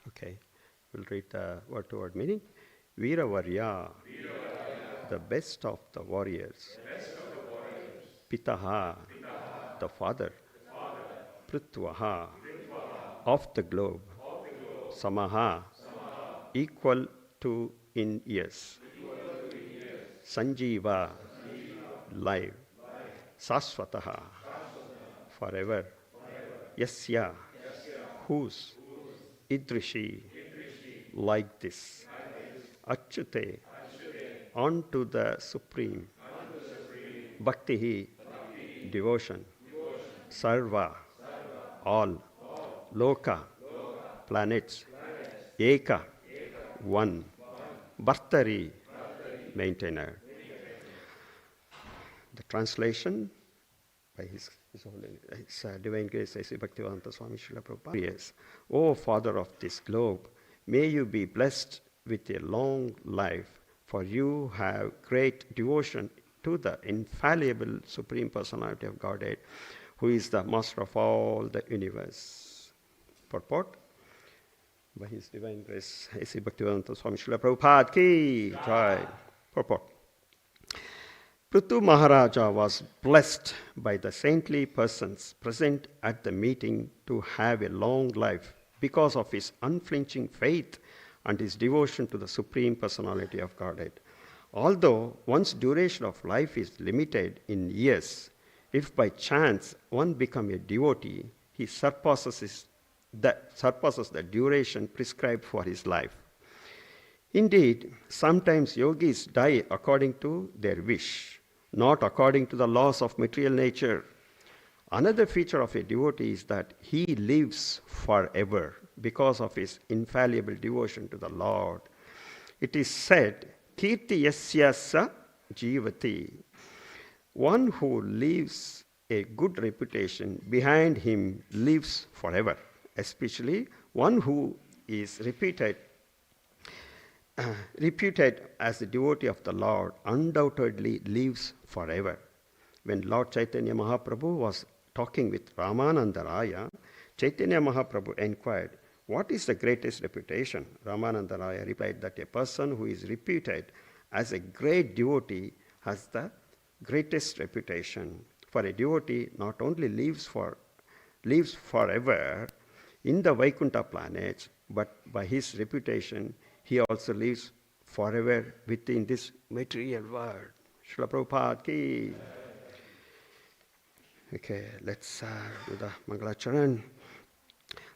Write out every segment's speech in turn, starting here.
Okay, we'll read the word-to-word meaning. Veeravarya, the best of the warriors. Pitaha, the father. Pṛthu, of the globe. Samaha, equal to in years. Sanjiva, live. Sasvataha, forever. Yasya, whose. Idrishi, like this. Achyute, unto the Supreme. Bhaktihi, devotion. Sarva, all. Loka, planets. Eka, one. Bhartari, maintainer. The translation by His Divine Grace, A.C. Bhaktivedanta Swami Srila Prabhupada. Yes. O Father of this globe, may you be blessed with a long life, for you have great devotion to the infallible Supreme Personality of Godhead, who is the Master of all the universe. Purport by His Divine Grace, A.C. Bhaktivedanta Swami Srila Prabhupada ki jai. Purport. Pṛthu Mahārāja was blessed by the saintly persons present at the meeting to have a long life because of his unflinching faith and his devotion to the Supreme Personality of Godhead. Although one's duration of life is limited in years, if by chance one becomes a devotee, he surpasses the duration prescribed for his life. Indeed, sometimes yogis die according to their wish, not according to the laws of material nature. Another feature of a devotee is that he lives forever because of his infallible devotion to the Lord. It is said, Kirti yasya sa jivati. One who leaves a good reputation behind him lives forever, especially one who is reputed as a devotee of the Lord undoubtedly lives forever. When Lord Chaitanya Mahaprabhu was talking with Ramananda Raya, Chaitanya Mahaprabhu inquired, what is the greatest reputation? Ramananda Raya replied that a person who is reputed as a great devotee has the greatest reputation. For a devotee not only lives forever in the Vaikuntha planets, but by his reputation, he also lives forever within this material world. Srila Prabhupada ki. Okay, let's do the Mangalacharan.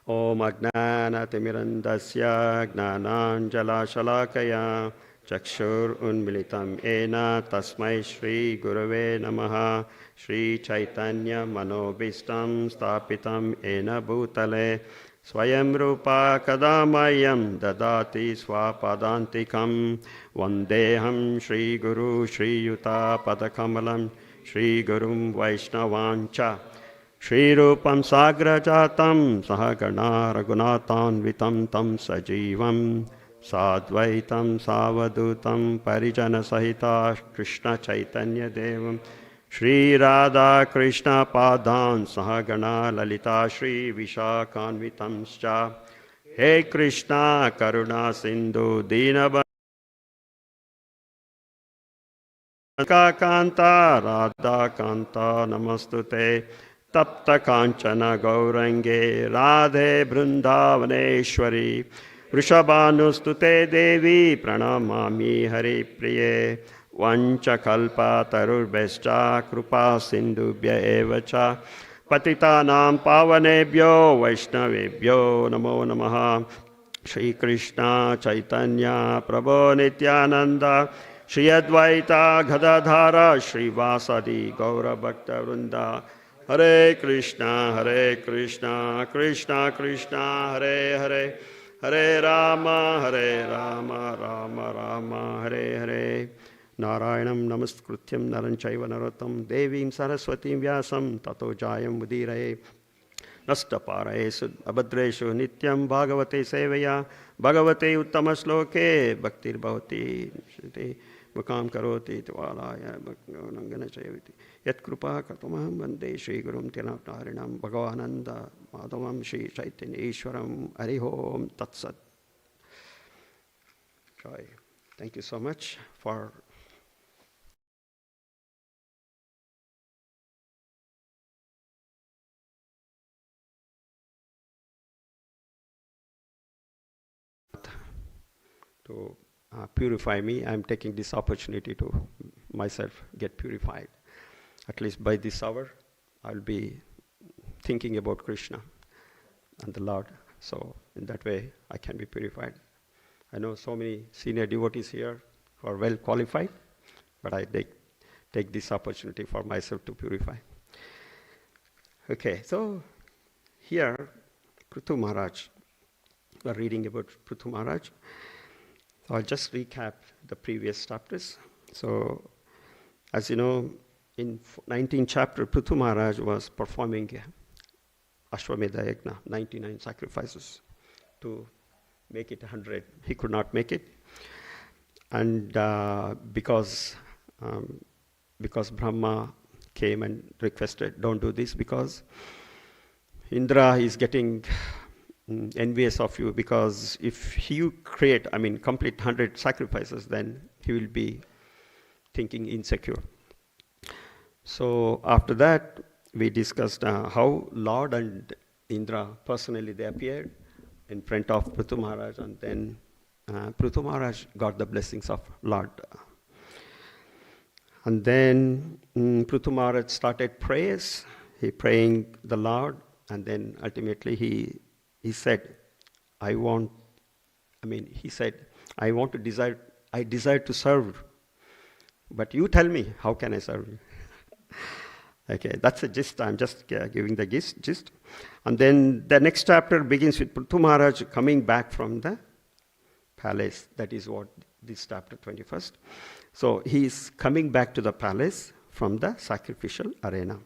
Om Ajnanatimirandasya Gnananjala Shalakaya Chakshur Unmilitam Ena Tasmai Shri Gurave Namaha Shri Chaitanya Manobhistam Stapitam Ena Bhutale Swayam Rupa Kadamayam Dadati Swapadantikam Vandeham Shri Guru Shri Yuta Padakamalam Shri Gurum Vaishnavancha Shri Rupam Sagrajatam Sahagana Raghunathanvitam Tam Sajivam Sadvaitam Savadutam Parijana Sahita Krishna Chaitanya Devam Shri Radha Krishna Padan Sahagana Lalita Shri Vishakhanvitam Scha He Krishna Karuna Sindhu Dinabha Kanta Radha Kanta Namastute Tapta Kanchana Gaurange Radhe Brundavaneshwari Vrishabhanustute Devi Pranamami Hari Priye Vancha Kalpa Tarurbescha Krupa Sindhubhya Evacha Patitanam pavanebhyo Vaishnavebhyo namo namaha. Shri Krishna Chaitanya Prabhu Nityananda Shri Advaita Gadadhara Srivasadi Gaura Bhakta Vrinda. Hare Krishna Krishna Krishna Hare Hare, Hare Rama Rama Rama Hare Hare. Narayanam Namaskrutyam Naranchaiva Narottam Devim Saraswatim Vyasam Tato Jayam Mudiraye. Nastaparayesu abhadreshu nityam bhagavate sevaya bhagavate uttamasloke bhaktir bhavati shruti mukam karoti tvalaya bhaknangana chayaviti yat krupa katamaham vande Shri Gurum Tiranarinam Bhagavananda Madhavam Shri Chaitanya Ishwaram Harihom Tatsat. Joy. Thank you so much for to purify me. I'm taking this opportunity to myself get purified. At least by this hour, I'll be thinking about Krishna and the Lord. So in that way, I can be purified. I know so many senior devotees here who are well qualified, but I take this opportunity for myself to purify. Okay, so here, Pṛthu Mahārāja, we're reading about Pṛthu Mahārāja. So I'll just recap the previous chapters. So, as you know, in 19th chapter, Pṛthu Mahārāja was performing Ashwamedha Yajna, 99 sacrifices to make it 100. He could not make it. And because Brahma came and requested, don't do this, because Indra is getting envious of you, because if you complete 100 sacrifices, then he will be thinking insecure. So after that, we discussed how Lord and Indra personally they appeared in front of Pṛthu Mahārāja, and then Pṛthu Mahārāja got the blessings of Lord. And then Pṛthu Mahārāja started prayers. He praying the Lord, and then ultimately he said, I desire to serve, but you tell me, how can I serve you? Okay, that's the gist. I'm just giving the gist. And then the next chapter begins with Pṛthu Mahārāja coming back from the palace. That is what this chapter 21st. So he is coming back to the palace from the sacrificial arena.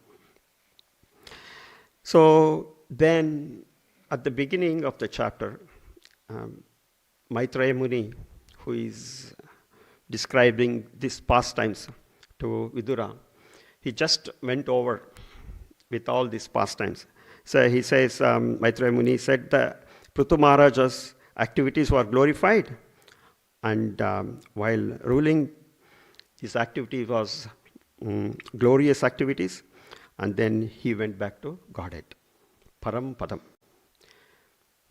So then, at the beginning of the chapter, Maitreya Muni, who is describing these pastimes to Vidura, he just went over with all these pastimes. So he says, Maitreya Muni said that Pṛthu Mahārāja's activities were glorified, and while ruling, his activity was glorious activities, and then he went back to Godhead, Param Padam.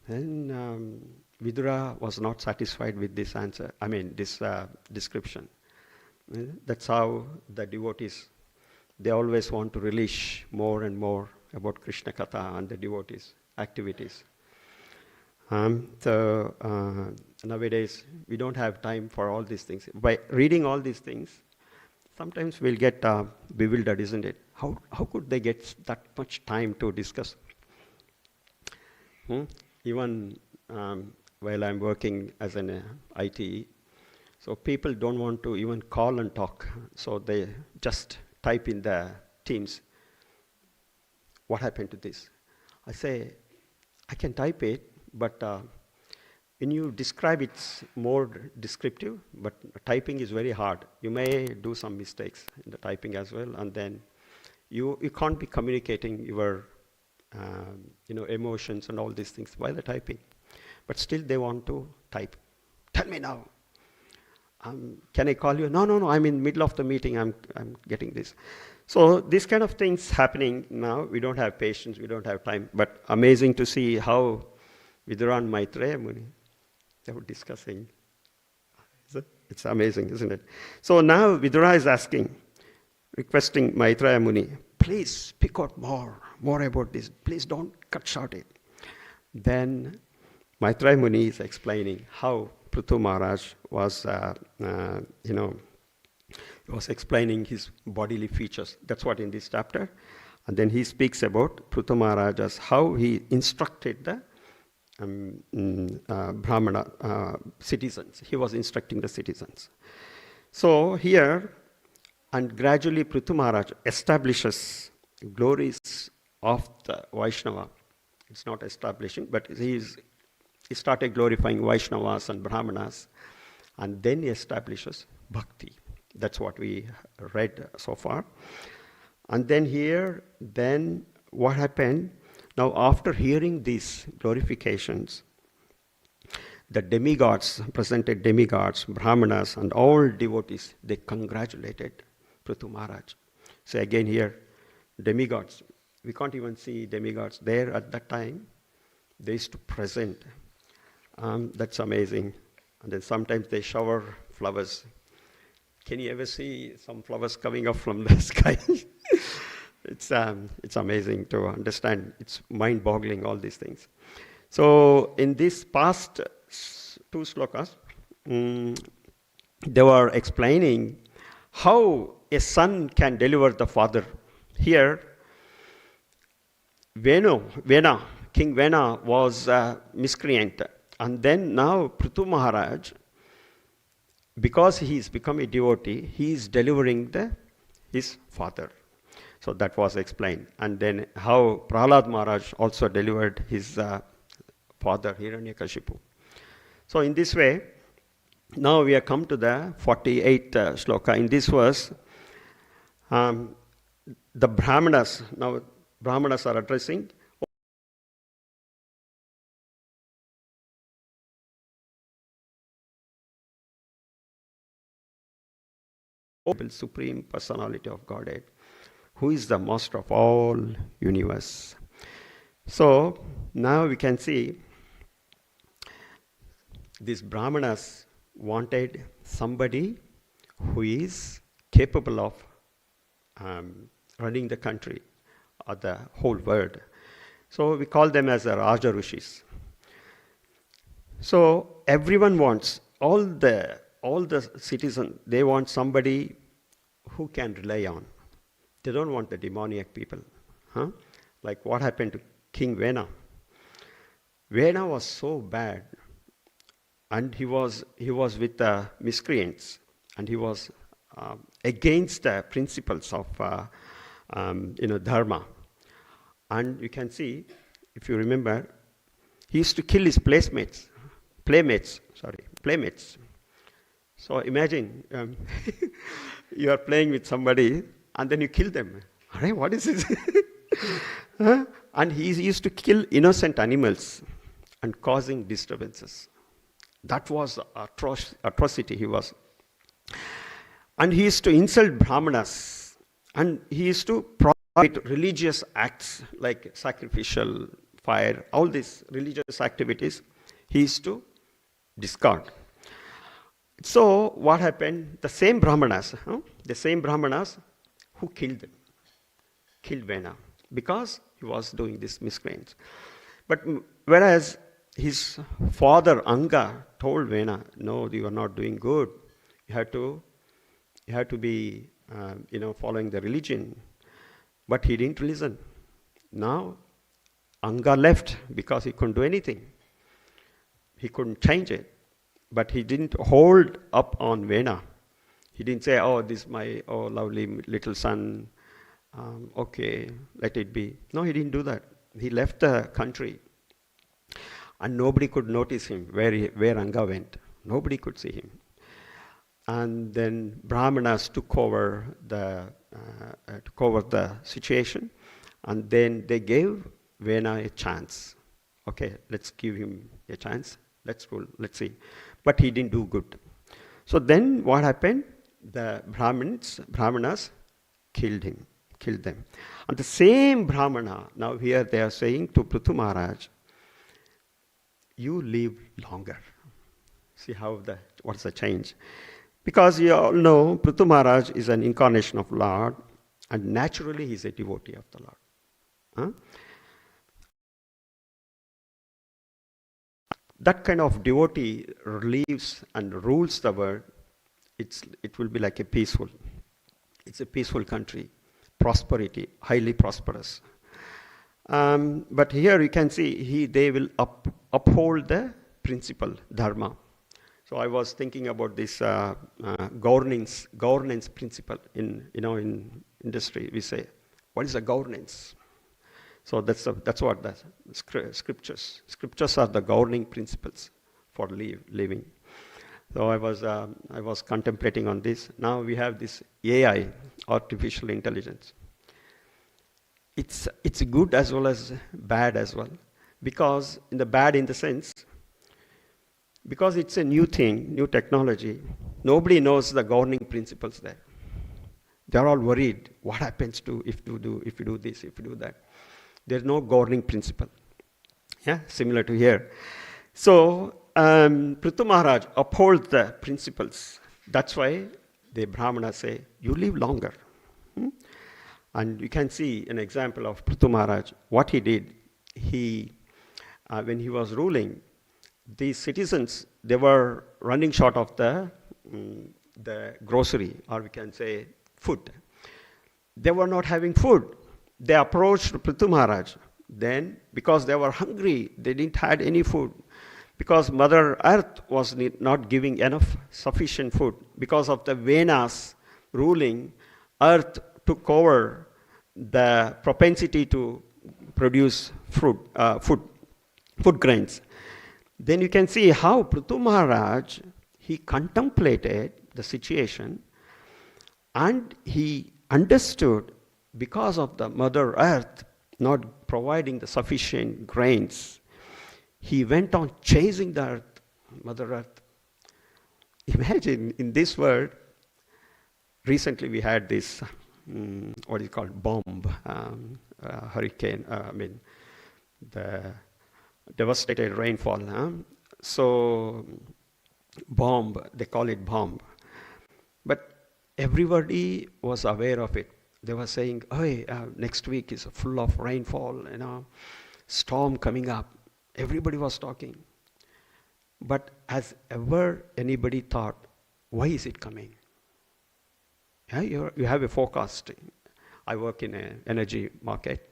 Then Vidura was not satisfied with this answer, this description. That's how the devotees, they always want to release more and more about Krishna Katha and the devotees' activities. So nowadays, we don't have time for all these things. By reading all these things, sometimes we'll get bewildered, isn't it? How could they get that much time to discuss? Even while I'm working as an IT, so people don't want to even call and talk. So they just type in the Teams, what happened to this? I say, I can type it, but when you describe, it's more descriptive, but typing is very hard. You may do some mistakes in the typing as well, and then you can't be communicating your emotions and all these things while the typing. But still they want to type. Tell me now. Can I call you? No, I'm in middle of the meeting. I'm getting this. So these kind of things happening now. We don't have patience. We don't have time. But amazing to see how Vidura and Maitreya Muni, they were discussing. It's amazing, isn't it? So now Vidura is requesting Maitreya Muni, please speak out more. more about this. Please don't cut short it. Then Maitreya Muni is explaining how Pṛthu Mahārāja was, was explaining his bodily features. That's what in this chapter. And then he speaks about Pṛthu Mahārāja's, how he instructed the brāhmana citizens. He was instructing the citizens. So here, and gradually Pṛthu Mahārāja establishes glories of the Vaishnava. It's not establishing, but he started glorifying Vaishnavas and Brahmanas, and then he establishes bhakti. That's what we read so far. And then here, then what happened? Now after hearing these glorifications, the demigods, presented demigods, Brahmanas, and all devotees, they congratulated Pṛthu Mahārāja. So again here, demigods. We can't even see demigods there at that time. They used to present. That's amazing. And then sometimes they shower flowers. Can you ever see some flowers coming up from the sky? It's amazing to understand. It's mind-boggling, all these things. So in this past 2 slokas, they were explaining how a son can deliver the father. Here, Vena, King Vena was a miscreant. And then now Pṛthu Mahārāja, because he has become a devotee, he is delivering his father. So that was explained. And then how Prahlad Maharaj also delivered his father, Hiranyakashipu. So in this way, now we have come to the 48th shloka. In this verse, the brāhmanas, now brāhmanas are addressing Supreme Personality of Godhead, who is the master of all universe. So now we can see these brāhmanas wanted somebody who is capable of running the country or the whole world. So we call them as the Raja Rishis. So everyone wants, all the citizens, they want somebody who can rely on. They don't want the demoniac people. Like what happened to King Vena. Vena was so bad, and he was with the miscreants, and he was against the principles of dharma. And you can see, if you remember, he used to kill his playmates. So imagine you are playing with somebody and then you kill them. Alright, what is this? And he used to kill innocent animals and causing disturbances. That was atrocity he was. And he used to insult brāhmanas, and he used to prohibit religious acts like sacrificial fire, all these religious activities he used to discard. So what happened? The same brāhmanas who killed Vena, because he was doing this miscreants. But whereas his father Anga told Vena, no, you are not doing good. You have to be, following the religion. But he didn't listen. Now, Anga left because he couldn't do anything. He couldn't change it. But he didn't hold up on Vena. He didn't say, oh, this is my lovely little son. Okay, let it be. No, he didn't do that. He left the country. And nobody could notice him where Anga went. Nobody could see him. And then brāhmanas took over the situation, and then they gave Vena a chance. Okay, let's give him a chance. Let's see. But he didn't do good. So then what happened? The brāhmanas killed them. And the same brāhmana, now here they are saying to Pṛthu Mahārāja, you live longer. See what's the change? Because you all know Pṛthu Mahārāja is an incarnation of Lord, and naturally he is a devotee of the Lord. Huh? That kind of devotee lives and rules the world. It will be like a peaceful. It's a peaceful country, prosperity, highly prosperous. But here you can see they will uphold the principle, dharma. So I was thinking about this governance principle in industry. We say, what is a governance? So that's what the scriptures are, the governing principles for living. So I was contemplating on this. Now we have this AI, artificial intelligence. It's good as well as bad as well, because in the sense, because it's a new thing, new technology, nobody knows the governing principles there. They're all worried. What happens if you do this, if you do that? There's no governing principle. Yeah, similar to here. So Pṛthu Mahārāja upholds the principles. That's why the brāhmaṇas say, you live longer. And you can see an example of Pṛthu Mahārāja. What he did, when he was ruling, the citizens, they were running short of the grocery, or we can say food. They were not having food. They approached Pṛthu Mahārāja. Then, because they were hungry, they didn't have any food. Because Mother Earth was not giving enough sufficient food. Because of the Venas ruling, Earth took over the propensity to produce food grains. Then you can see how Pṛthu Mahārāja, he contemplated the situation and he understood, because of the Mother Earth not providing the sufficient grains, he went on chasing the earth, Mother Earth. Imagine in this world, recently we had this, what is called bomb, hurricane, the devastated rainfall. So bomb, they call it bomb. But everybody was aware of it. They were saying, hey, next week is full of rainfall, storm coming up. Everybody was talking. But has ever anybody thought, why is it coming? Yeah, you have a forecasting. I work in an energy market.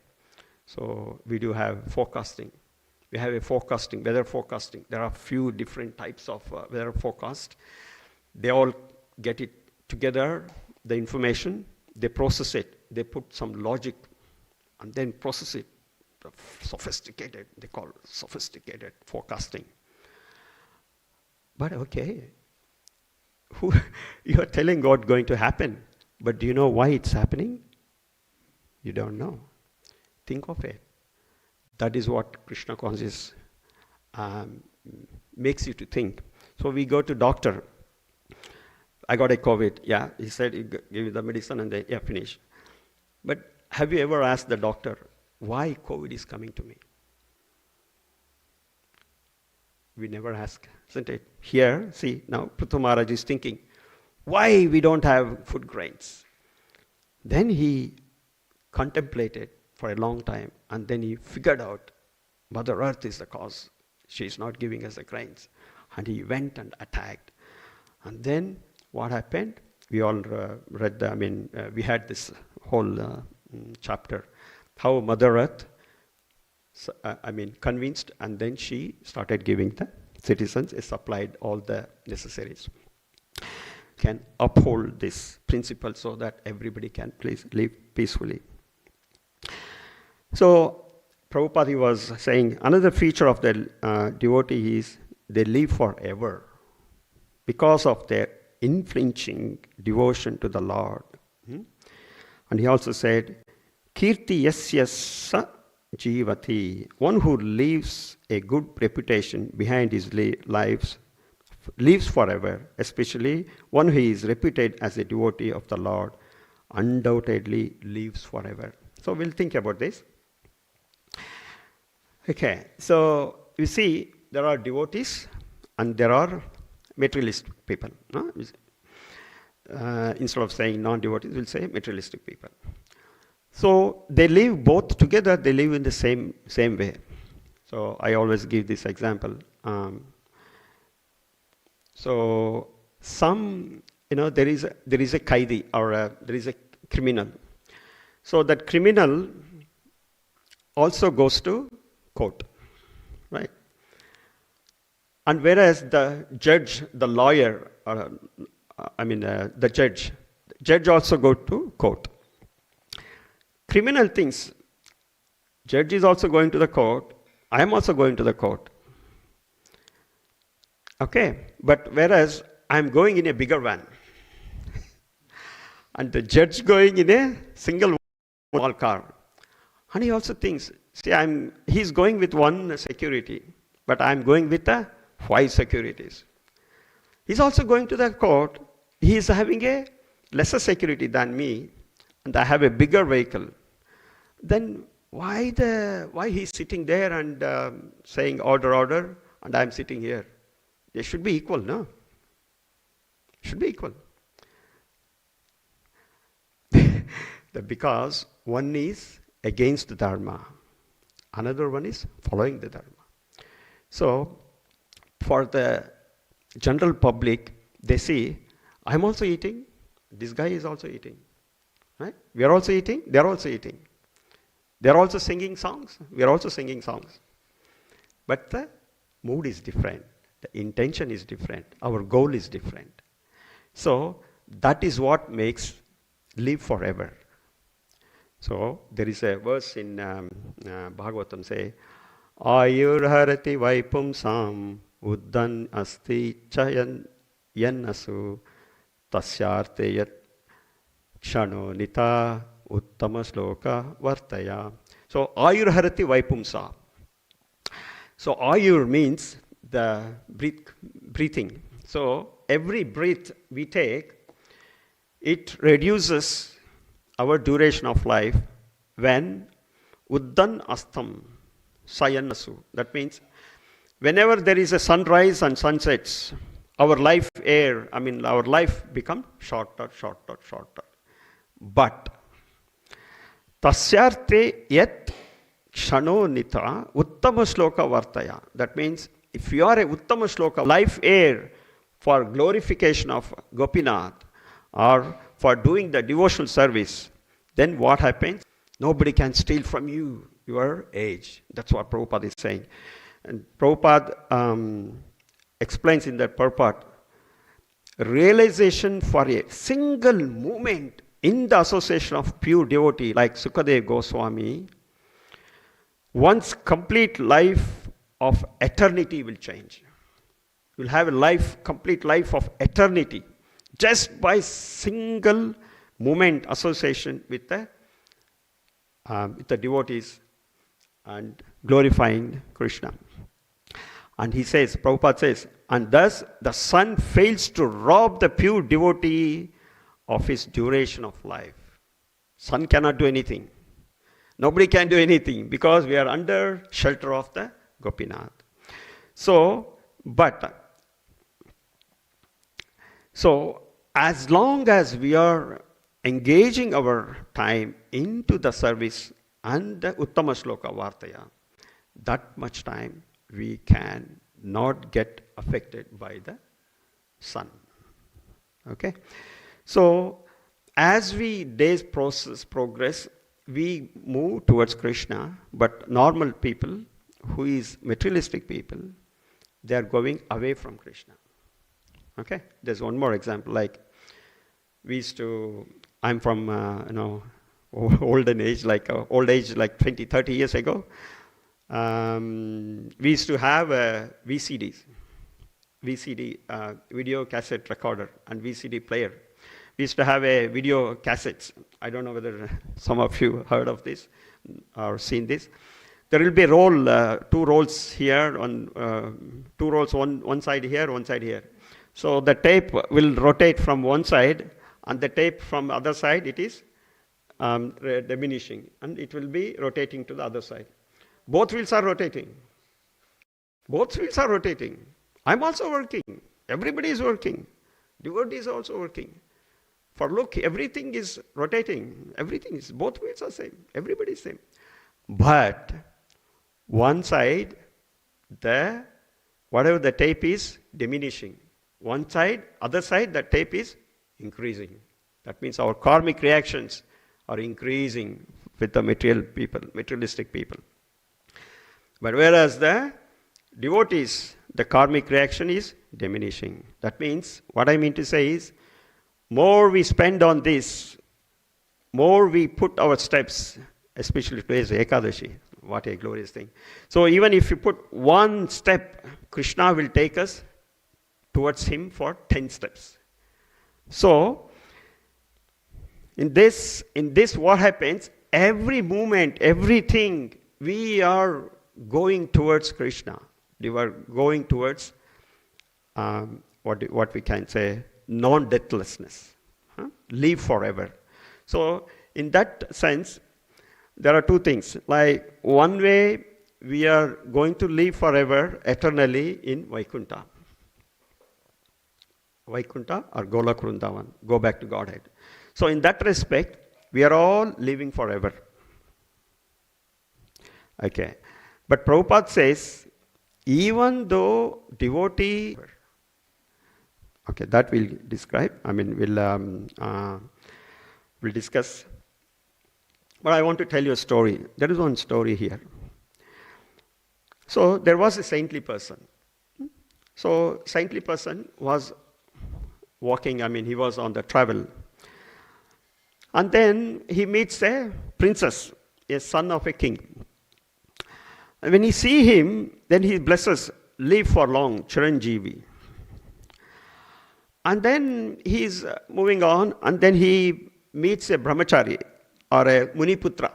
So we do have forecasting. We have a forecasting, weather forecasting. There are a few different types of weather forecast. They all get it together, the information, they process it, they put some logic, and then process it. Sophisticated, they call it sophisticated forecasting. But okay, you are telling God going to happen, but do you know why it's happening? You don't know. Think of it. That is what Krishna consciousness makes you to think. So we go to doctor. I got a COVID. Yeah, he said he gave you the medicine and then finish. But have you ever asked the doctor why COVID is coming to me? We never ask, isn't it? Here, see, now Pṛthu Mahārāja is thinking, why we don't have food grains? Then he contemplated for a long time, and then he figured out Mother Earth is the cause. She is not giving us the grains. And he went and attacked. And then what happened? We all read we had this whole chapter, how Mother Earth, convinced, and then she started giving the citizens, supplied all the necessaries. Can uphold this principle so that everybody can please live peacefully. So Prabhupada was saying another feature of the devotee is they live forever because of their unflinching devotion to the Lord. And he also said, Kirti yasya sa jivati, one who leaves a good reputation behind his lives, lives forever, especially one who is reputed as a devotee of the Lord, undoubtedly lives forever. So we'll think about this. Okay, so you see, there are devotees and there are materialistic people. No? Instead of saying non-devotees, we'll say materialistic people. So they live both together, they live in the same way. So I always give this example. So some, there is a kaidi, or there is a criminal. So that criminal also goes to court, right? And whereas the judge, the lawyer, the judge also go to court. Criminal things, judge is also going to the court, I am also going to the court. Okay, but whereas I am going in a bigger van, and the judge going in a single small car. And he also thinks, see, he's going with one security, but I'm going with 5 securities. He's also going to the court. He is having a lesser security than me, and I have a bigger vehicle. Then why he's sitting there and saying order, and I'm sitting here? They should be equal, no? Should be equal. Because one is against the Dharma, another one is following the Dharma. So, for the general public, they see, I'm also eating, this guy is also eating. Right? We are also eating, they are also eating. They are also singing songs, we are also singing songs. But the mood is different, the intention is different, our goal is different. So, that is what makes live forever. So, there is a verse in Bhagavatam say, Ayurharati vaipumsam uddan asti chayan yannasu tasyarte yat kshano nita uttama sloka vartaya. So, Ayurharati vaipumsa. So, Ayur means the breathing. So, every breath we take, it reduces our duration of life when uddan astam sayannasu. That means whenever there is a sunrise and sunsets, our life becomes shorter. But tasyarte yet kshano nita uttama shloka vartaya. That means if you are a uttama shloka, life air for glorification of Gopinath or for doing the devotional service, then what happens? Nobody can steal from you your age. That's what Prabhupada is saying. And Prabhupada explains in that purport, realization for a single moment in the association of pure devotee like Sukadeva Goswami, one's complete life of eternity will change. You'll have a complete life of eternity, just by single moment association with the devotees and glorifying Krishna. And he says, Prabhupada says, and thus the sun fails to rob the pure devotee of his duration of life. Sun cannot do anything. Nobody can do anything because we are under shelter of the Gopinath. So as long as we are engaging our time into the service and the Uttama Shloka Vartaya, that much time we can not get affected by the sun. Okay? So, as days progress, we move towards Krishna, but normal people, who is materialistic people, they are going away from Krishna. Okay? There's one more example, like I'm from, olden age, old age, like 20, 30 years ago. We used to have VCD, video cassette recorder, and VCD player. We used to have a video cassettes. I don't know whether some of you heard of this or seen this. There will be a roll, 2 rolls here, on 2 rolls, one side here, one side here. So the tape will rotate from one side, and the tape from the other side, it is diminishing, and it will be rotating to the other side. Both wheels are rotating. I'm also working. Everybody is working. Devotee is also working. For look, everything is rotating. Everything is, both wheels are same. Everybody is same. But one side, whatever the tape is diminishing. One side, other side, the tape is increasing. That means our karmic reactions are increasing with the materialistic people. But whereas the devotees, the karmic reaction is diminishing. That means, what I mean to say is, more we spend on this, more we put our steps, especially today's Ekadashi. What a glorious thing. So even if you put one step, Krishna will take us towards him for 10 steps. So, in this what happens, every movement, everything, we are going towards Krishna. We are going towards what we can say, non-deathlessness. Live forever. So, in that sense, there are two things. Like, one way, we are going to live forever, eternally in Vaikuntha. Vaikuntha or Golok Vrindavan, go back to Godhead. So in that respect, we are all living forever. Okay. But Prabhupada says, even though devotee, okay, that we'll describe. I mean, we'll discuss. But I want to tell you a story. There is one story here. So there was a saintly person. So saintly person was walking, he was on the travel. And then he meets a princess, a son of a king. And when he see him, then he blesses, live for long, Chiranjeevi. And then he's moving on, and then he meets a brahmachari or a muniputra.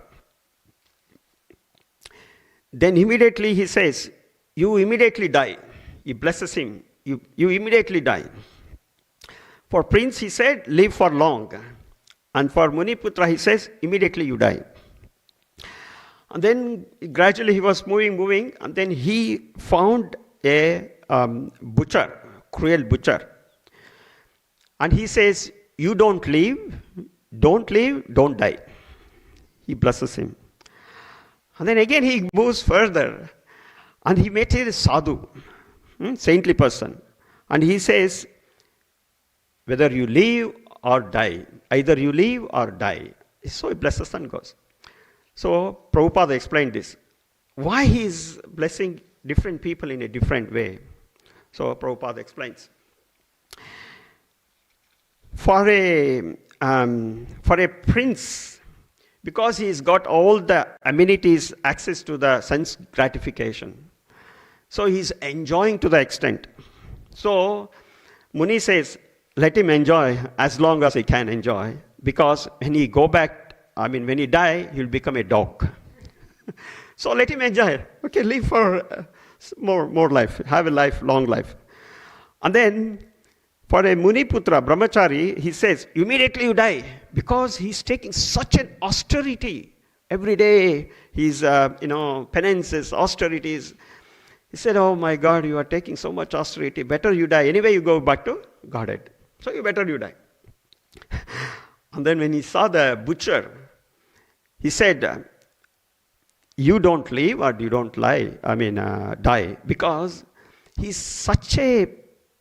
Then immediately he says, you immediately die. He blesses him, you immediately die. For prince, he said, live for long. And for muniputra, he says, immediately you die. And then gradually he was moving, and then he found a butcher, cruel butcher. And he says, you don't live, don't die. He blesses him. And then again he moves further, and he met a sadhu, saintly person. And he says, whether you live or die, either you live or die. So he blesses and goes. So Prabhupada explained this. Why he is blessing different people in a different way. So Prabhupada explains. For a prince, because he's got all the amenities, access to the sense gratification, so he's enjoying to the extent. So Muni says, let him enjoy as long as he can enjoy, because when he go back, when he die, he'll become a dog. So let him enjoy. Okay, live for more life, have a long life. And then for a Muniputra, brahmachari, he says, immediately you die, because he's taking such an austerity. Every day, he's, penances, austerities. He said, oh my God, you are taking so much austerity. Better you die. Anyway, you go back to Godhead. So you die. And then when he saw the butcher, he said, you don't live or you don't die, because he's such a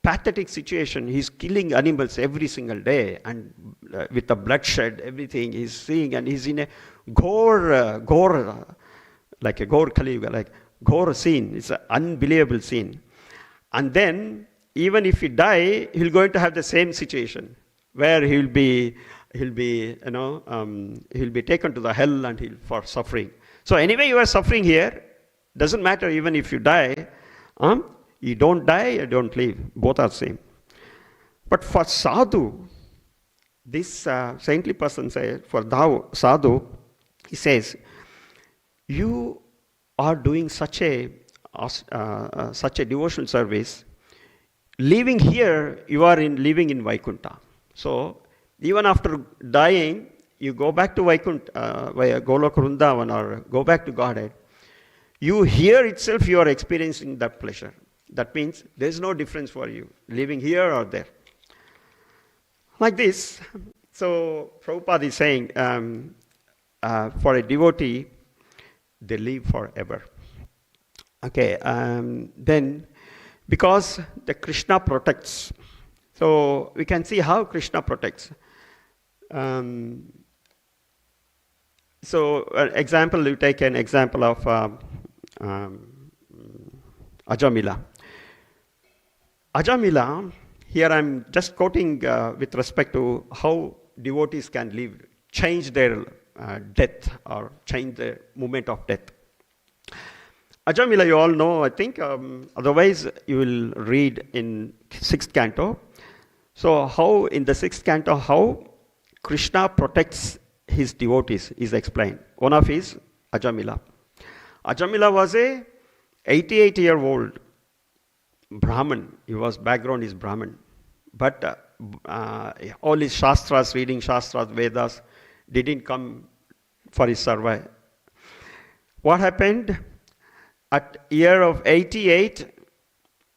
pathetic situation. He's killing animals every single day, and with the bloodshed, everything he's seeing, and he's in a gore, like a gore Kali, like gore scene. It's an unbelievable scene. And then, even if he die, he'll going to have the same situation, where he'll be taken to the hell and for suffering. So anyway, you are suffering here. Doesn't matter even if you die. You don't die, you don't live. Both are same. But for sadhu, this saintly person says, for thou sadhu, he says, you are doing such a devotional service. Living here, you are living in Vaikuntha. So even after dying, you go back to Vaikuntha, via Golok Vrindavan, or go back to Godhead. You here itself, you are experiencing that pleasure. That means there is no difference for you, living here or there. Like this, So Prabhupada is saying, for a devotee, they live forever. Okay, then because the Krishna protects, so we can see how Krishna protects. So, example, you take an example of Ajamila. Ajamila, here I'm just quoting with respect to how devotees can live, change their death or change the movement of death. Ajamila, you all know, I think, otherwise you will read in 6th canto. So how in the 6th canto, how Krishna protects his devotees is explained. One of his, Ajamila. Ajamila was a 88-year-old Brahman. His background is Brahman. But all his Shastras, reading Shastras, Vedas, didn't come for his survival. What happened? At year of 88,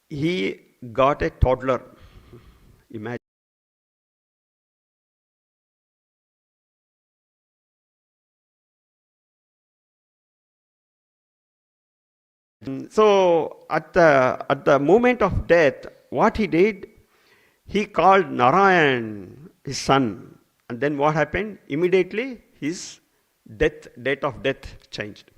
he got a toddler. Imagine. So at the moment of death, what he did, he called Narayan, his son. And then what happened? Immediately his date of death changed.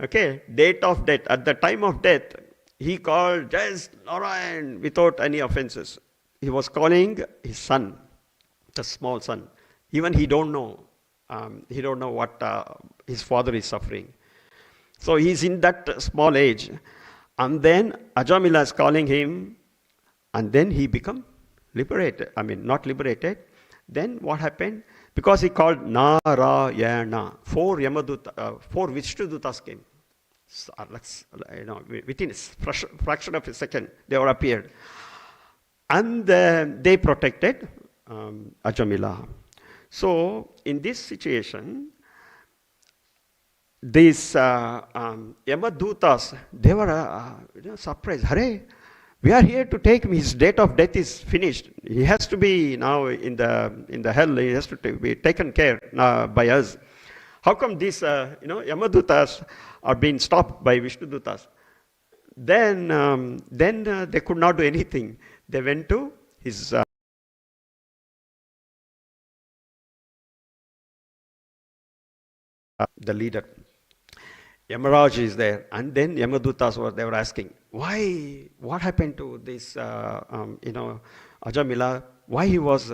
Okay, date of death. At the time of death, he called just Narayan without any offenses. He was calling his son, the small son. Even he don't know. He don't know what his father is suffering. So he's in that small age. And then Ajamila is calling him, and then he become liberated. I mean, not liberated. Then what happened? Because he called Narayana. 4 Vishnudutas came. So within a fraction of a second, they all appeared. And they protected Ajamila. So in this situation, these Yamadutas, they were surprised. Hare, we are here to take him. His date of death is finished. He has to be now in the hell. He has to be taken care by us. How come these Yamadutas are being stopped by Vishnudutas? Then they could not do anything. They went to his the leader. Yamaraj is there, and then Yamadutas they were asking, why? What happened to this? Ajamila? Why he was?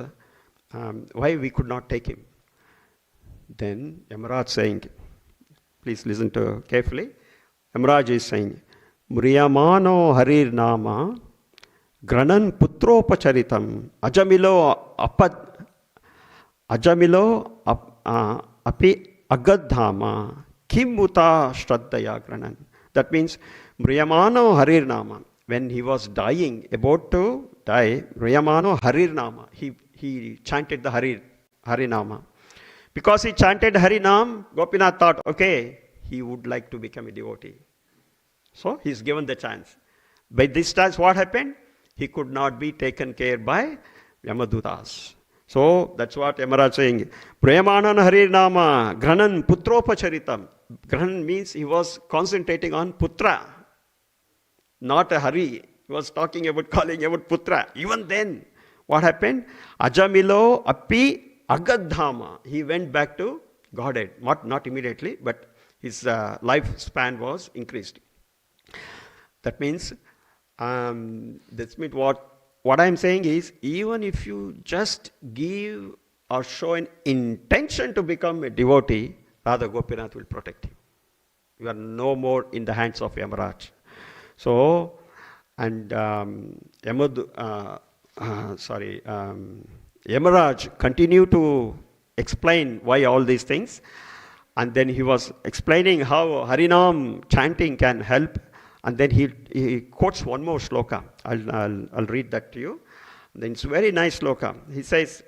Why we could not take him? Then Yamaraj saying, please listen to carefully. Yamaraj is saying, Mriyamano Harir Nama Granan Putropacharitam Ajamilo Api Agadhama Kim Muta Shraddaya Granan. That means Mriyamano Harir Nama. When he was dying, about to die, Mriyamano Harir Nama. He chanted the Harinama. Because he chanted Harinam, Gopinath thought, okay, he would like to become a devotee. So he's given the chance. By this chance, what happened? He could not be taken care by Yamadutas. So that's what Yamaraj is saying. Premanan Harinama, Granan Putropacharitam. Granan means he was concentrating on Putra, not a Hari. He was calling about Putra. Even then, what happened? Ajamilo Api Agadhama. He went back to Godhead. Not immediately, but his lifespan was increased. That means, what I'm saying is, even if you just give or show an intention to become a devotee, Radha Gopinath will protect you. You are no more in the hands of Yamaraj. So, and Yamaraj continued to explain why all these things. And then he was explaining how Harinam chanting can help. And then he quotes one more sloka. I'll read that to you. Then it's a very nice sloka. He says,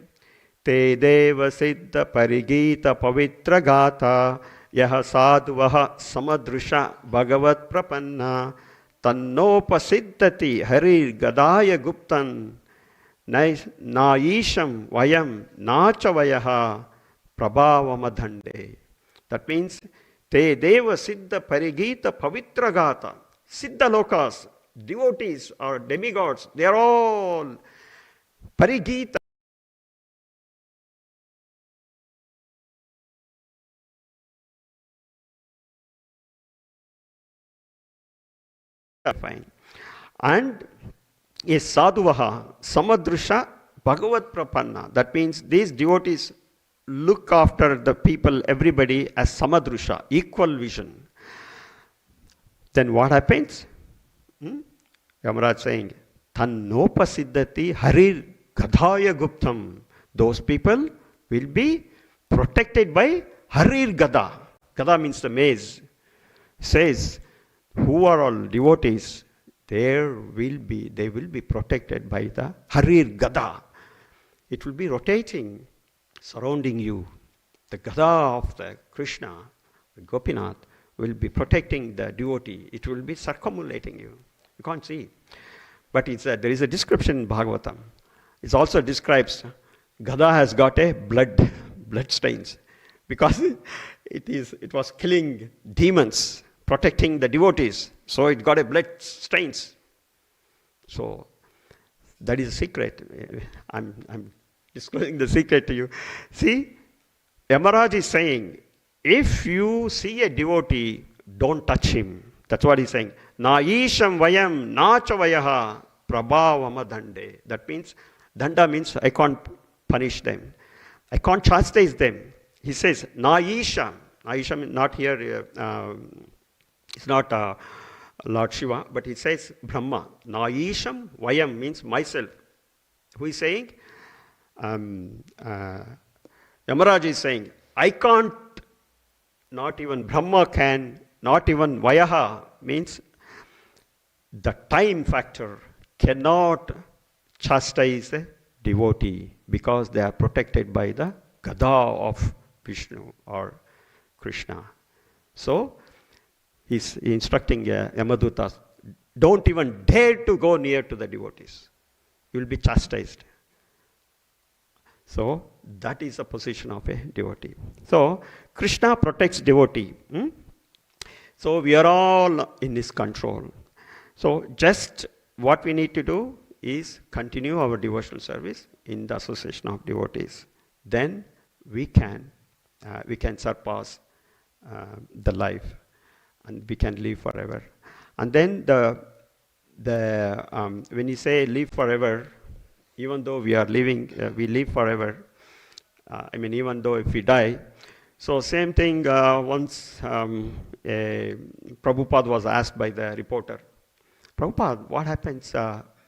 Te deva siddha parigita pavitra gata yaha sadhuvaha samadrusha bhagavat prapanna tannopasiddhati harir gadaya guptan Na isham vayam nacha vayaha prabhavamadhande. That means, te deva siddha parigita pavitra gata. Siddha lokas, devotees or demigods, they are all parigita. Fine. And is sadhuvaha samadrusha bhagavat prapanna. That means these devotees look after the people, everybody as samadrusha, equal vision. Then what happens? Yamaraj saying, Tannopasiddhati harir gadhaya guptam. Those people will be protected by harir gada. Gada means the mace. Says, who are all devotees, they will be protected by the harir gada. It will be rotating, surrounding you. The gada of the Krishna, the Gopinath, will be protecting the devotee. It will be circumambulating you. You can't see. But there is a description in Bhagavatam. It also describes gada has got a blood stains, because it was killing demons, protecting the devotees. So it got a blood stains. So that is a secret. I'm disclosing the secret to you. See, Yamaraj is saying, if you see a devotee, don't touch him. That's what he's saying. Na isham vayam nacha vayaha prabhavamadhande. That means, danda means I can't punish them. I can't chastise them. He says, na isham. Na isham is not here, it's not Lord Shiva, but he says Brahma. Na isham vayam means myself. Who is saying? Yamaraj is saying, I can't, not even Brahma can, not even Vayaha means the time factor cannot chastise the devotee because they are protected by the gada of Vishnu or Krishna. So he's instructing Yamadutas, don't even dare to go near to the devotees. You will be chastised. So that is the position of a devotee. So Krishna protects devotee. So we are all in his control. So just what we need to do is continue our devotional service in the association of devotees. Then we can surpass the life, and we can live forever. And then when you say live forever, even though we are living, we live forever. Even though if we die. So same thing, once Prabhupada was asked by the reporter, Prabhupada, what happens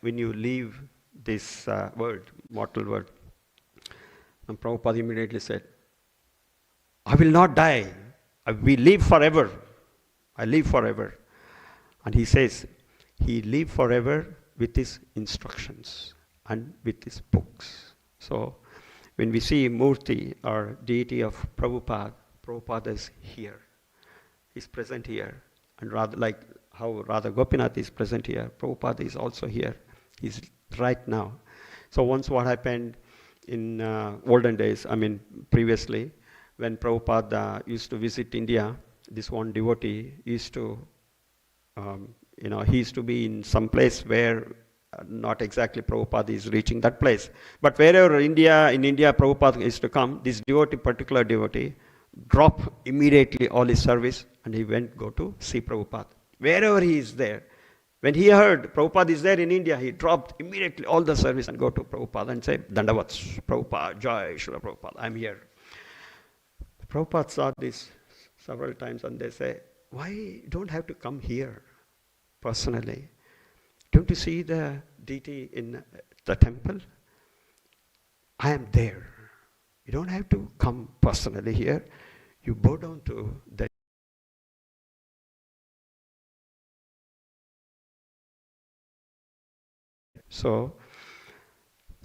when you leave this world, mortal world? And Prabhupada immediately said, I will not die. We live forever. I live forever. And he says, he lived forever with his instructions and with his books. So when we see Murti or deity of Prabhupada, Prabhupada is here. He's present here. And rather like how Radha Gopinath is present here, Prabhupada is also here. He's right now. So once what happened in olden days, previously, when Prabhupada used to visit India, this one devotee used to, he used to be in some place where not exactly Prabhupada is reaching that place. But wherever in India Prabhupada is to come, this devotee, particular devotee, drop immediately all his service and he go to see Prabhupada. Wherever he is there. When he heard Prabhupada is there in India, he dropped immediately all the service and go to Prabhupada and say, Dandavats, Prabhupada, Jai, Srila Prabhupada, I'm here. Prabhupada saw this several times and they say, why don't have to come here personally? Don't you see the deity in the temple? I am there. You don't have to come personally here. You bow down to the So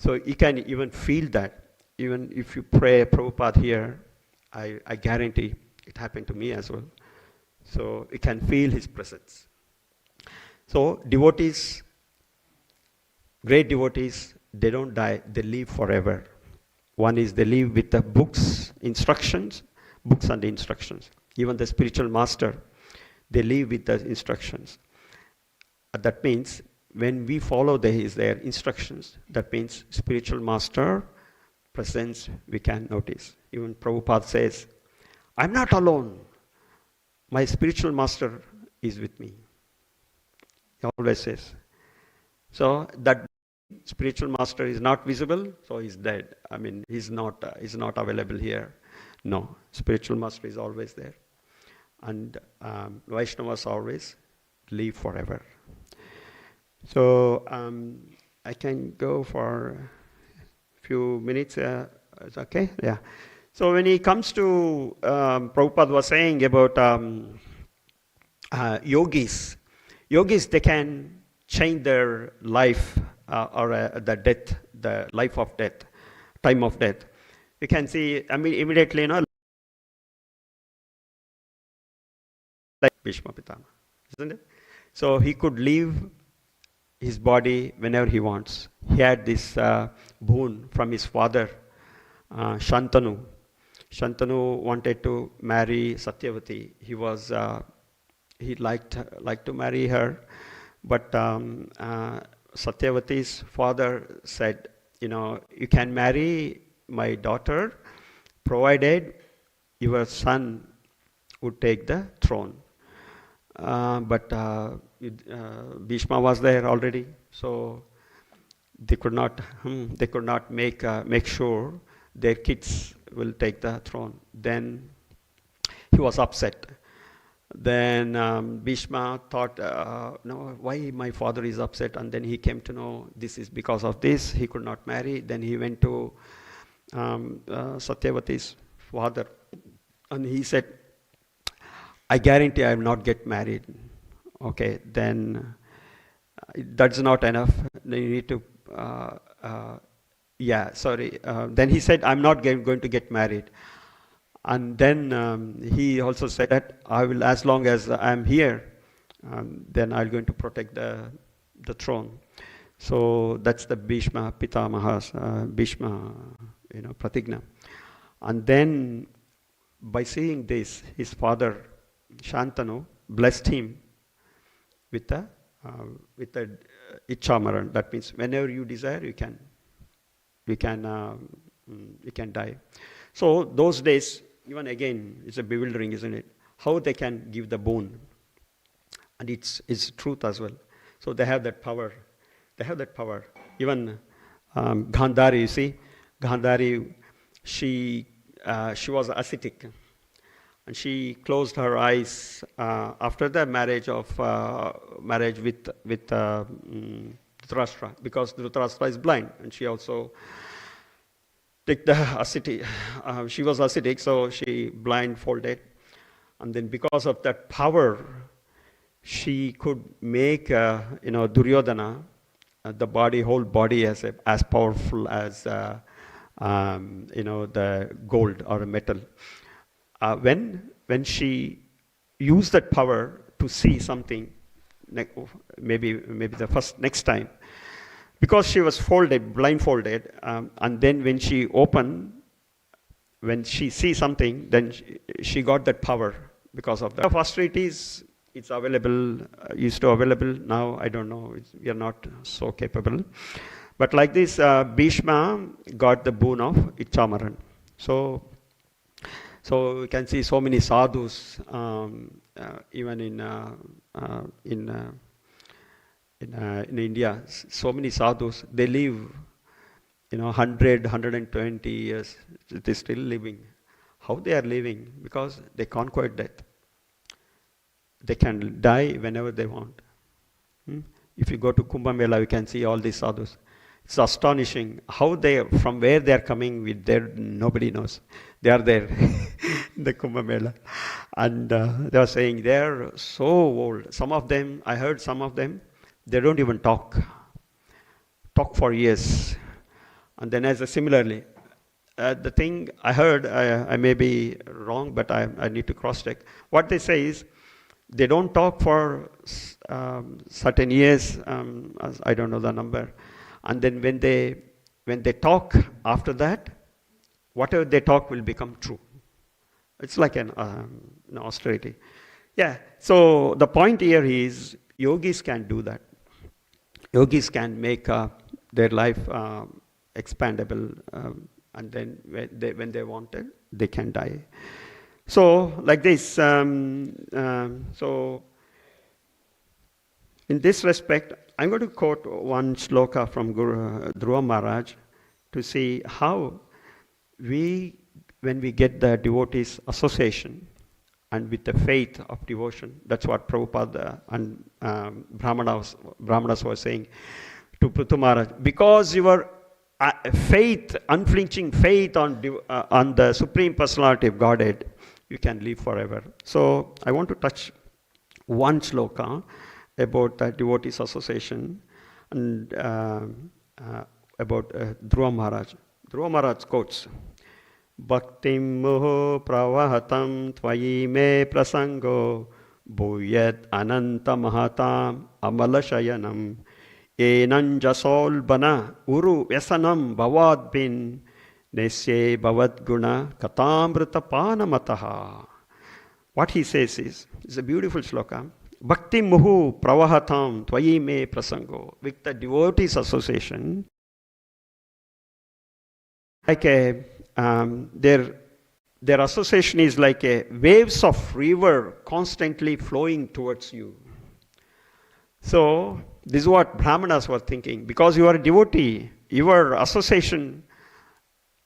you can even feel that. Even if you pray Prabhupada here, I guarantee it happened to me as well. So you can feel his presence. So devotees, great devotees, they don't die, they live forever. One is they live with the books and instructions. Even the spiritual master, they live with the instructions. That means when we follow their instructions, that means spiritual master presence we can notice. Even Prabhupada says, I'm not alone. My spiritual master is with me. He always says. So that spiritual master is not visible, so he's dead. I mean, he's not available here. No, spiritual master is always there. And Vaishnavas always live forever. So I can go for a few minutes. It's okay? Yeah. So when he comes to, Prabhupada was saying about yogis, they can change their life or the life of death, time of death. You can see, I mean, immediately, like Bhishma Pitama, isn't it? So he could leave his body whenever he wants. He had this boon from his father, Shantanu. Shantanu wanted to marry Satyavati. He liked to marry her, but Satyavati's father said, you can marry my daughter, provided your son would take the throne. But Bhishma was there already, so they could not make sure their kids will take the throne. Then he was upset. Then Bhishma thought, no, why my father is upset? And then he came to know this is because of this. He could not marry. Then he went to Satyavati's father, and he said, I guarantee I will not get married. Okay, then that's not enough. Then you need to, then he said, I'm not going to get married. And then he also said that I will, as long as I'm here, then I'm going to protect the throne. So that's the Bhishma Pitamaha's Bhishma, Pratigna. And then by seeing this, his father Shantanu blessed him with the Icchamaran. That means whenever you desire, you can die. So those days, even again, it's a bewildering, isn't it? How they can give the boon, and it's truth as well. So they have that power. Even Gandhari, you see, Gandhari, she was ascetic, and she closed her eyes after the marriage with Dhritarashtra, because Dhritarashtra is blind, and she also took the ascetic. She was ascetic, so she blindfolded, and then because of that power, she could make Duryodhana, the whole body as powerful as the gold or a metal. When she used that power to see something, maybe the next time, because she was blindfolded, and then when she sees something, then she got that power because of that. First it's available, used to available. Now I don't know, we are not so capable. But like this, Bhishma got the boon of Icchamaran. So you can see so many sadhus, even in India, so many sadhus, they live, 100, 120 years, they're still living. How they are living? Because they conquered death. They can die whenever they want. If you go to Kumbh Mela, you can see all these sadhus. It's astonishing how from where they are coming nobody knows. They are there in the Kumbh Mela. And they are saying they are so old. I heard some of them, they don't even talk for years. And then similarly, the thing I heard, I may be wrong, but I need to cross-check. What they say is, they don't talk for certain years, I don't know the number, And then when they talk after that, whatever they talk will become true. It's like an austerity. Yeah, so the point here is yogis can do that. Yogis can make their life expandable, and then when they want it, they can die. So like this, so in this respect, I'm going to quote one shloka from Pṛthu Mahārāja to see how when we get the devotees' association and with the faith of devotion, that's what Prabhupada and brāhmaṇas were saying to Pṛthu Mahārāja. Because your faith, unflinching faith on the Supreme Personality of Godhead, you can live forever. So I want to touch one shloka about the devotees' association and about Pṛthu Mahārāja. Pṛthu Mahārāja quotes, Bhaktim muho pravahatam tvayi me prasango bhuyat ananta mahatam amalashayanam enanjasolbana uru vyasanam bhavad bin nesye bhavad guna katamrita panamataha. What he says is, it's a beautiful shloka. Bhakti muhu pravahatam tvayi me prasango. With the devotees' association, like their association is like a waves of river constantly flowing towards you. So this is what brāhmaṇas were thinking. Because you are a devotee, your association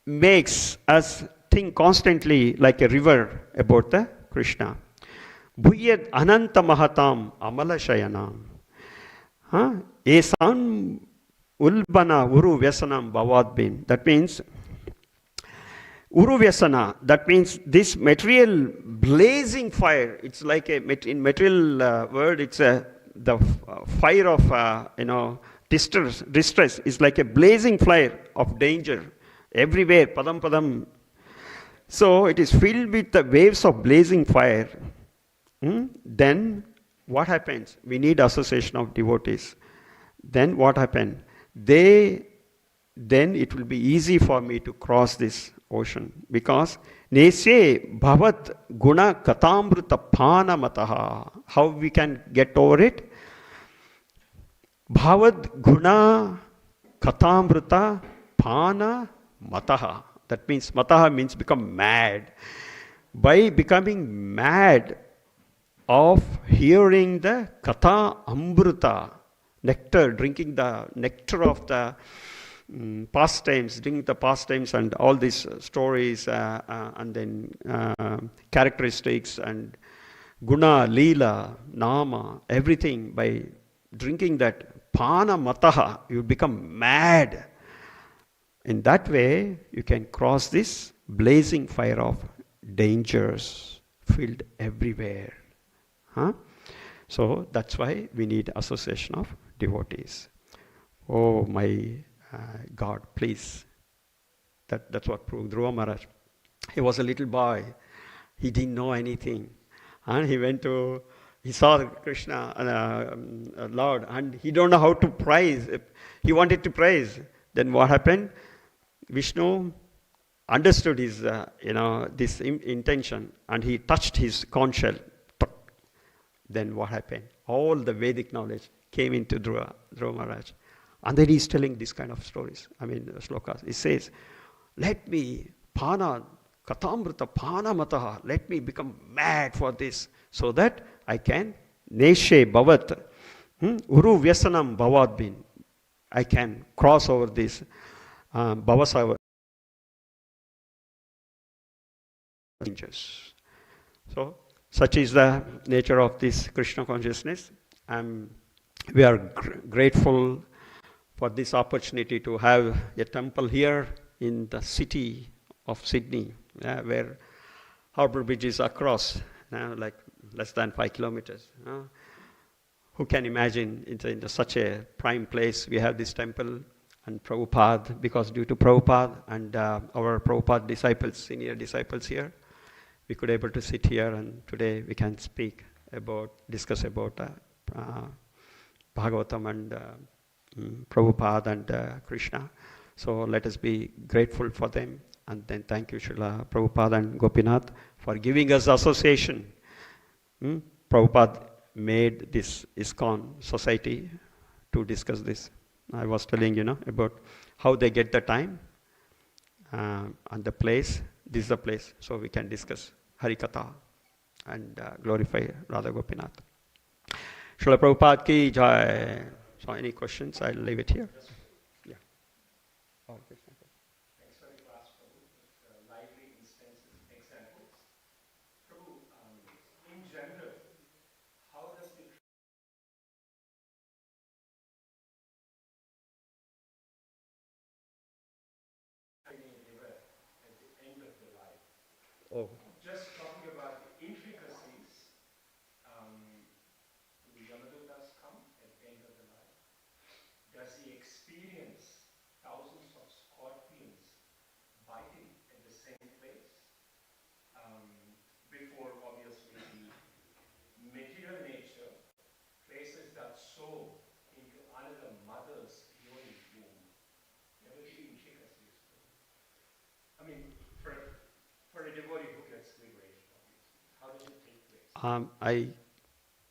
makes us think constantly like a river about the Krishna. Bhuyat ananta mahatam amalashayanam. Esan ulbana uru vyasanam bhavadbin. That means Uru Vyasana, that means this material blazing fire. It's like in material word, it's the fire of distress is like a blazing fire of danger everywhere. Padam padam. So it is filled with the waves of blazing fire. Then what happens? We need association of devotees. Then what happens? Then it will be easy for me to cross this ocean, because nesye bhavat guna katamrita pana mataha. How we can get over it? Bhavat guna katamrita pana mataha. That means mataha means become mad. By becoming mad of hearing the katha amrita, nectar, drinking the nectar of the pastimes, drink the pastimes and all these stories and then characteristics and guna, lila, nama, everything. By drinking that pana mataha, you become mad. In that way, you can cross this blazing fire of dangers filled everywhere. So that's why we need association of devotees. Oh my God, please. That's what Pṛthu Mahārāja. He was a little boy. He didn't know anything. And he saw Krishna, Lord, and he don't know how to praise. He wanted to praise. Then what happened? Vishnu understood his, this intention, and he touched his conch shell. Then what happened? All the Vedic knowledge came into Pṛthu Mahārāja. And then he's telling this kind of stories, shlokas. He says, let me, katamrita pana mataha, let me become mad for this, so that I can, neshe bhavat, uru vyasanam bhavadbin, I can cross over this bhavasava dangers. So, such is the nature of this Krishna consciousness. We are grateful for this opportunity to have a temple here in the city of Sydney, where Harbour Bridge is across, like less than 5 kilometers. Who can imagine in such a prime place we have this temple? And Prabhupada, because due to Prabhupada and our Prabhupada disciples, senior disciples here, we could able to sit here, and today we can discuss about Bhagavatam and Prabhupada and Krishna. So let us be grateful for them. And then thank you, Srila Prabhupada and Gopinath, for giving us association. Prabhupada made this ISKCON society to discuss this. I was telling about how they get the time and the place. This is the place, so we can discuss Harikatha and glorify Radha Gopinath. Srila Prabhupada ki jai. So any questions? I'll leave it here. Yeah. Thanks for the class, Prabhu, with lively instances, examples. Prabhu, in general, how does the river at the end of the life? Oh. Just talking about the intricacies, do the Yamadutas come at the end of the life? Does he experience thousands of scorpions biting at the same place? Before, obviously, the material nature places that soul into another mother's yoni womb. There will be intricacies. I mean, for a devotee who gets liberation, obviously, how does it take place?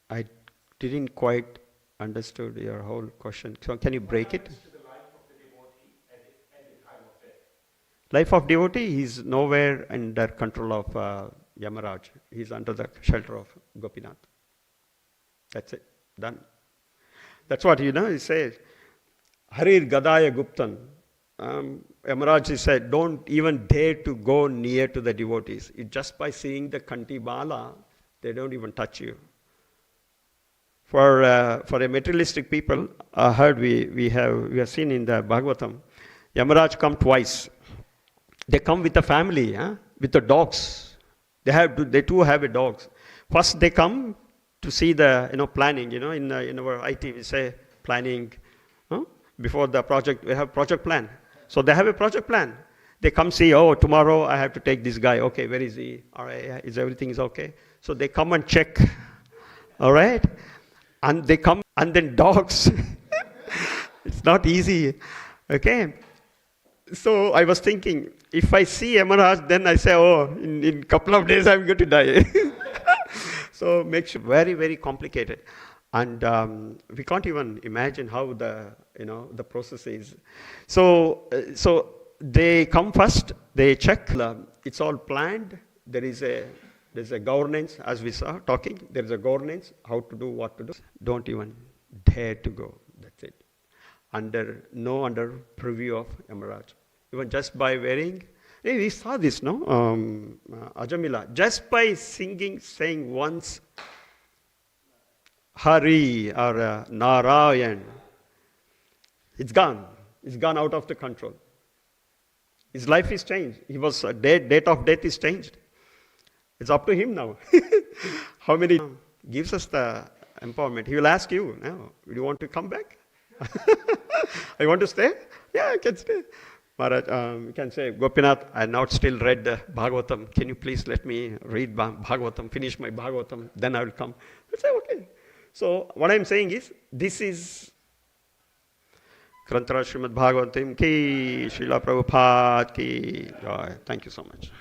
I didn't quite understood your whole question. So can you break it? What happens to the life of the devotee at the time of death? Life of devotee is nowhere under control of Yamaraj. He's under the shelter of Gopinath. That's it. Done. That's what he says. Harir Gadaya Guptan. Yamaraj said, don't even dare to go near to the devotees. Just by seeing the Kanti Bala, they don't even touch you. For a materialistic people, I heard we have seen in the Bhagavatam, Yamaraj come twice. They come with a family, with the dogs. They too have a dogs. First they come to see the planning. In our IT we say planning. Before the project we have project plan. So they have a project plan. They come see. Oh, tomorrow I have to take this guy. Okay, where is he? All right, is everything is okay? So they come and check. All right. And they come, and then dogs. It's not easy. Okay. So I was thinking, if I see Yamaraj, then I say, oh, in a couple of days I'm going to die. So makes it very, very complicated. And we can't even imagine how the process is. So they come first, they check, it's all planned. There's a governance, as we saw talking. There's a governance, how to do, what to do. Don't even dare to go. That's it. Under preview of Yamaraj. Even just by wearing, we saw this, no? Ajamila. Just by saying once Hari or Narayan, it's gone. It's gone out of the control. His life is changed. He was date of death is changed. It's up to him now. How many gives us the empowerment? He will ask you, no, do you want to come back? I want to stay? Yeah, I can stay. Maharaj, you can say, Gopinath, I have not still read the Bhagavatam. Can you please let me read Bhagavatam, finish my Bhagavatam, then I will come. I say, okay. So what I am saying is, this is Grantara Srimad Bhagavatam ki, Srila Prabhupada ki. Thank you so much.